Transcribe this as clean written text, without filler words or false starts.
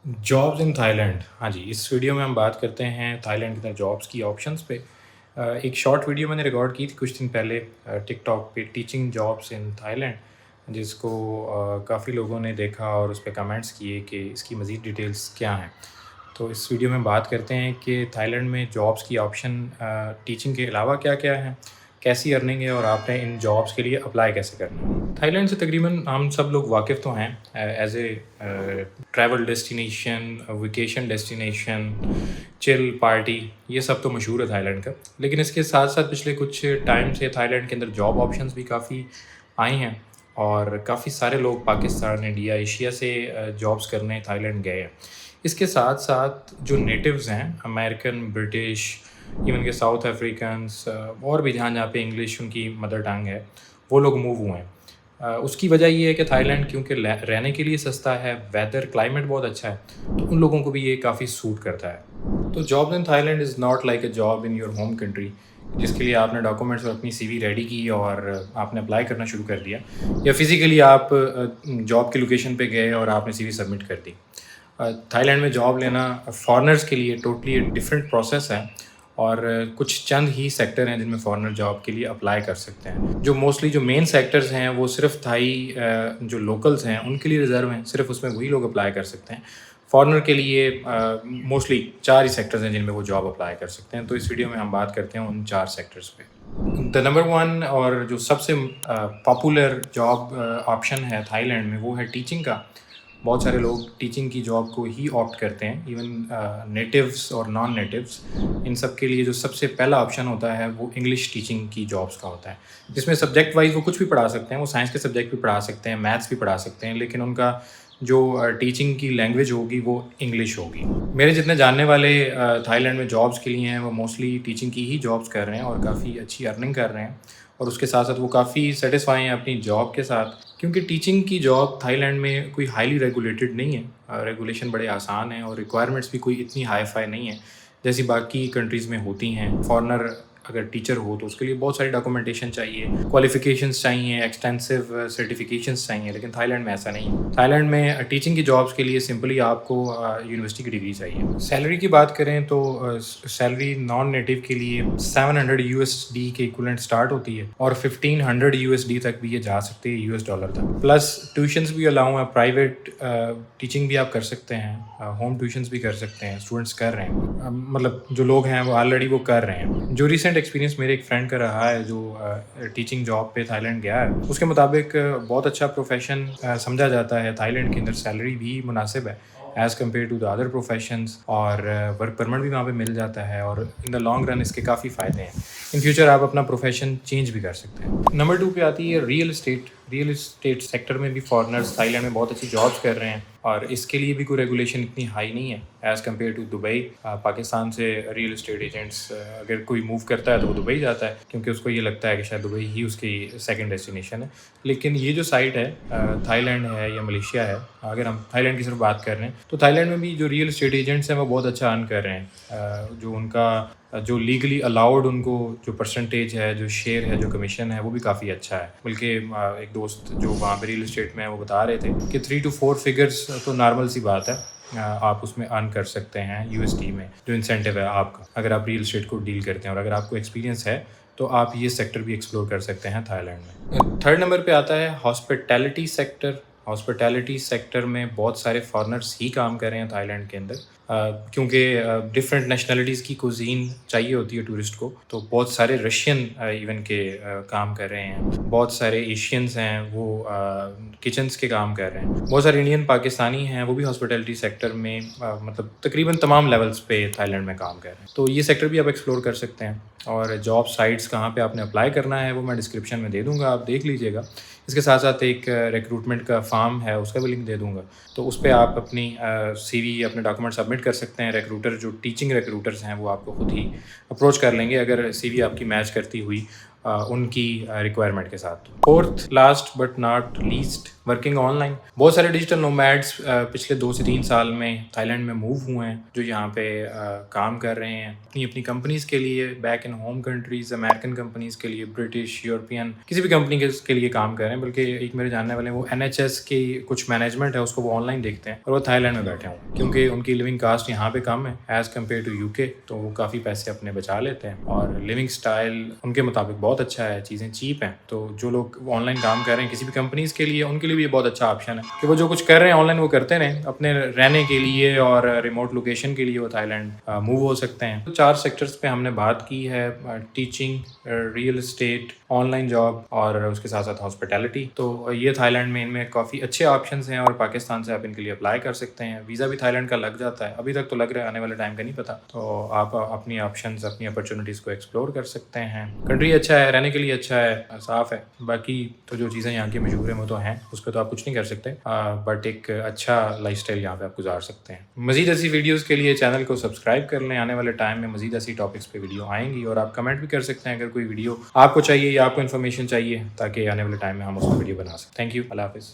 Jobs in Thailand. हाँ जी, इस video में हम बात करते हैं थाईलैंड के अंदर जॉब्स की ऑप्शंस पे। एक शॉर्ट वीडियो मैंने रिकॉर्ड की थी कुछ दिन पहले टिकटॉक पे, टीचिंग जॉब्स इन थाईलैंड, जिसको काफ़ी लोगों ने देखा और उस पे कमेंट्स किए कि इसकी मज़ीद डिटेल्स क्या हैं। तो इस वीडियो में बात करते हैं कि थाईलैंड में जॉब्स की ऑप्शन टीचिंग के अलावा क्या-क्या हैं, कैसी अर्निंग है और आपने इन जॉब्स के लिए अप्लाई कैसे करना है। थाईलैंड से तकरीबन हम सब लोग वाकिफ़ तो हैं as a travel destination, vacation destination, chill party, ये सब तो मशहूर है थाईलैंड का। लेकिन इसके साथ-साथ पिछले कुछ टाइम से थाईलैंड के अंदर जॉब ऑप्शंस भी काफ़ी आई हैं और काफ़ी सारे लोग पाकिस्तान, इंडिया, एशिया से जॉब्स करने थाईलैंड गए हैं। इसके साथ-साथ जो नेटिव्स हैं, अमेरिकन, ब्रिटिश, इवन के साउथ अफ्रीकन्स और भी जहाँ-जहाँ पे इंग्लिश उनकी मदर टंग है, वो लोग मूव हुए हैं। उसकी वजह ये है कि थाईलैंड क्योंकि रहने के लिए सस्ता है, वेदर क्लाइमेट बहुत अच्छा है, तो उन लोगों को भी ये काफ़ी सूट करता है। तो job in Thailand is not like a job in your home country, जिसके लिए आपने डॉक्यूमेंट्स और अपनी सीवी रेडी की और आपने अप्लाई करना शुरू कर दिया, या फिज़िकली आप जॉब की लोकेशन पे गए और आपने सीवी सबमिट कर दी। थाईलैंड में जॉब लेना फॉरेनर्स के लिए टोटली डिफरेंट प्रोसेस है और कुछ चंद ही सेक्टर हैं जिनमें फॉरेनर जॉब के लिए अप्लाई कर सकते हैं। जो मोस्टली जो मेन सेक्टर्स हैं वो सिर्फ थाई जो लोकल्स हैं उनके लिए रिज़र्व हैं, सिर्फ उसमें वही लोग अप्लाई कर सकते हैं। फॉरेनर के लिए मोस्टली 4 ही सेक्टर्स हैं जिनमें वो जॉब अप्लाई कर सकते हैं। तो इस वीडियो में हम बात करते हैं उन 4 सेक्टर्स पे। द नंबर 1 और जो सबसे पॉपुलर जॉब ऑप्शन है थाईलैंड में, वो है टीचिंग का। बहुत सारे लोग टीचिंग की जॉब को ही ऑप्ट करते हैं, इवन नेटिव्स और नॉन नेटिव्स। इन सब के लिए जो सबसे पहला ऑप्शन होता है वो इंग्लिश टीचिंग की जॉब्स का होता है, जिसमें सब्जेक्ट वाइज वो कुछ भी पढ़ा सकते हैं। वो साइंस के सब्जेक्ट भी पढ़ा सकते हैं, मैथ्स भी पढ़ा सकते हैं, लेकिन उनका जो टीचिंग की लैंग्वेज होगी वो इंग्लिश होगी। मेरे जितने जानने वाले थाईलैंड में जॉब्स के लिए हैं वो मोस्टली टीचिंग की ही जॉब्स कर रहे हैं और काफ़ी अच्छी अर्निंग कर रहे हैं, और उसके साथ साथ वो काफ़ी सेटिस्फाई हैं अपनी जॉब के साथ, क्योंकि टीचिंग की जॉब थाईलैंड में कोई हाईली रेगुलेटेड नहीं है। रेगुलेशन बड़े आसान हैं और रिक्वायरमेंट्स भी कोई इतनी हाई फाई नहीं है जैसी बाकी कंट्रीज़ में होती हैं। फॉरेनर अगर टीचर हो तो उसके लिए बहुत सारी डॉक्यूमेंटेशन चाहिए, क्वालिफिकेशंस चाहिए, एक्सटेंसिव सर्टिफिकेशंस चाहिए, लेकिन थाईलैंड में ऐसा नहीं है। थाईलैंड में टीचिंग की जॉब्स के लिए सिंपली आपको यूनिवर्सिटी की डिग्री चाहिए। सैलरी की बात करें तो सैलरी नॉन नेटिव के लिए 700 यूएसडी के इक्विवेलेंट स्टार्ट होती है और 1500 यूएसडी तक भी ये जा सकती है, यूएस डॉलर तक। प्लस ट्यूशन्स भी अलाउ हैं, प्राइवेट टीचिंग भी आप कर सकते हैं, होम ट्यूशन्स भी कर सकते हैं, स्टूडेंट्स कर रहे हैं। मतलब जो लोग हैं वो ऑलरेडी वो कर रहे हैं। जो रिसेंट एक्सपीरियंस मेरे एक फ्रेंड का रहा है जो टीचिंग जॉब पे थाईलैंड गया है, उसके मुताबिक बहुत अच्छा प्रोफेशन समझा जाता है। थाईलैंड के अंदर सैलरी भी मुनासिब है as compared to the other professions, और वर्क परमिट भी वहाँ पे मिल जाता है, और इन द लॉन्ग रन इसके काफ़ी फ़ायदे हैं। इन फ्यूचर आप अपना प्रोफेशन चेंज भी कर सकते हैं। नंबर 2 पे आती है real estate. Real estate sector में भी फॉरेनर्स थाईलैंड में बहुत अच्छी जॉब्स कर रहे हैं, और इसके लिए भी कोई रेगुलेशन इतनी हाई नहीं है as compared to Dubai. Pakistan से रियल एस्टेट एजेंट्स अगर कोई मूव करता है तो वो दुबई जाता है, क्योंकि उसको ये लगता है कि शायद दुबई ही उसकी सेकंड डेस्टिनेशन है। लेकिन ये जो साइट है थाईलैंड है या मलेशिया है, अगर हम थाईलैंड की सिर्फ बात कर रहे हैं, तो थाईलैंड में भी जो रियल एस्टेट एजेंट्स हैं वो बहुत अच्छा अर्न कर रहे हैं। जो उनका जो लीगली अलाउड उनको जो परसेंटेज है, जो शेयर है, जो कमीशन है, वो भी काफ़ी अच्छा है। बल्कि एक दोस्त जो वहाँ पे रियल एस्टेट में है वो बता रहे थे कि 3 to 4 फिगर्स तो नॉर्मल सी बात है, आप उसमें अर्न कर सकते हैं यूएसडी में। जो इंसेंटिव है आपका, अगर आप रियल एस्टेट को डील करते हैं और अगर आपको एक्सपीरियंस है, तो आप ये सेक्टर भी एक्सप्लोर कर सकते हैं थाईलैंड में। थर्ड नंबर पे आता है हॉस्पिटैलिटी सेक्टर। हॉस्पिटैलिटी सेक्टर में बहुत सारे फॉरेनर्स ही काम कर रहे हैं थाईलैंड के अंदर, क्योंकि डिफरेंट नेशनलिटीज़ की कुजीन चाहिए होती है टूरिस्ट को। तो बहुत सारे रशियन इवन के काम कर रहे हैं, बहुत सारे एशियंस हैं वो किचन्स के काम कर रहे हैं, बहुत सारे इंडियन पाकिस्तानी हैं वो भी हॉस्पिटैलिटी सेक्टर में मतलब तकरीबन तमाम लेवल्स पे थाईलैंड में काम कर रहे हैं। तो ये सेक्टर भी आप एक्सप्लोर कर सकते हैं, और जॉब साइट्स कहाँ पे आपने अप्लाई करना है वो मैं डिस्क्रिप्शन में दे दूँगा, आप देख लीजिएगा। इसके साथ साथ एक रिक्रूटमेंट का फॉर्म है, उसका भी लिंक दे दूँगा। तो उस पे आप अपनी सीवी, अपने डॉक्यूमेंट सबमिट कर सकते हैं। रिक्रूटर जो टीचिंग रिक्रूटर्स हैं वो आपको खुद ही अप्रोच कर लेंगे अगर सीवी आपकी मैच करती हुई उनकी रिक्वायरमेंट के साथ। Fourth last but not least, working online. बहुत सारे डिजिटल नोमैड्स पिछले 2 से 3 साल में थाईलैंड में मूव हुए हैं, जो यहाँ पे काम कर रहे हैं अपनी अपनी कंपनीज़ के लिए, back in home countries, American companies के लिए, ब्रिटिश, यूरोपियन, किसी भी कंपनी के लिए काम कर रहे हैं। बल्कि एक मेरे जानने वाले वो NHS की कुछ मैनेजमेंट है, उसको वो ऑनलाइन देखते हैं और वो थाईलैंड में बैठे हों, क्योंकि उनकी लिविंग कास्ट यहाँ पे कम है एज़ कम्पेयर टू UK, तो वो काफ़ी पैसे अपने बचा लेते हैं और लिविंग स्टाइल उनके मुताबिक बहुत अच्छा है, चीज़ें चीप हैं। तो जो लोग ऑनलाइन काम कर रहे हैं किसी भी कंपनीज़ के लिए, उनके लिए भी ये बहुत अच्छा ऑप्शन है कि वो जो कुछ कर रहे हैं ऑनलाइन वो करते रहें, अपने रहने के लिए और रिमोट लोकेशन के लिए वो थाईलैंड मूव हो सकते हैं। तो 4 सेक्टर्स पे हमने बात की है, teaching, real estate, online job और उसके साथ साथ हॉस्पिटैलिटी। तो ये थाईलैंड में इनमें काफ़ी अच्छे ऑप्शंस हैं और पाकिस्तान से आप इनके लिए अप्लाई कर सकते हैं। वीज़ा भी थाईलैंड का लग जाता है, अभी तक तो लग रहा है, आने वाले टाइम का नहीं पता। तो आप अपनी ऑप्शंस, अपनी अपॉर्चुनिटीज़ को एक्सप्लोर कर सकते हैं। कंट्री अच्छा है, रहने के लिए अच्छा है, साफ़ है। बाकी तो जो चीज़ें यहाँ की मशहूर हैं वो तो हैं, उस पर तो आप कुछ नहीं कर सकते, बट एक अच्छा लाइफस्टाइल यहाँ पे आप गुजार सकते हैं। मज़ीद ऐसी वीडियोज़ के लिए चैनल को सब्सक्राइब कर लें, आने वाले टाइम में मज़ीद ऐसी टॉपिक्स पे वीडियो आएंगी और आप कमेंट भी कर सकते हैं अगर कोई वीडियो आपको चाहिए या आपको इन्फॉर्मेशन चाहिए, ताकि आने वाले टाइम में हम उसको वीडियो बना सकें। थैंक यू, अल्लाह हाफ़िज़।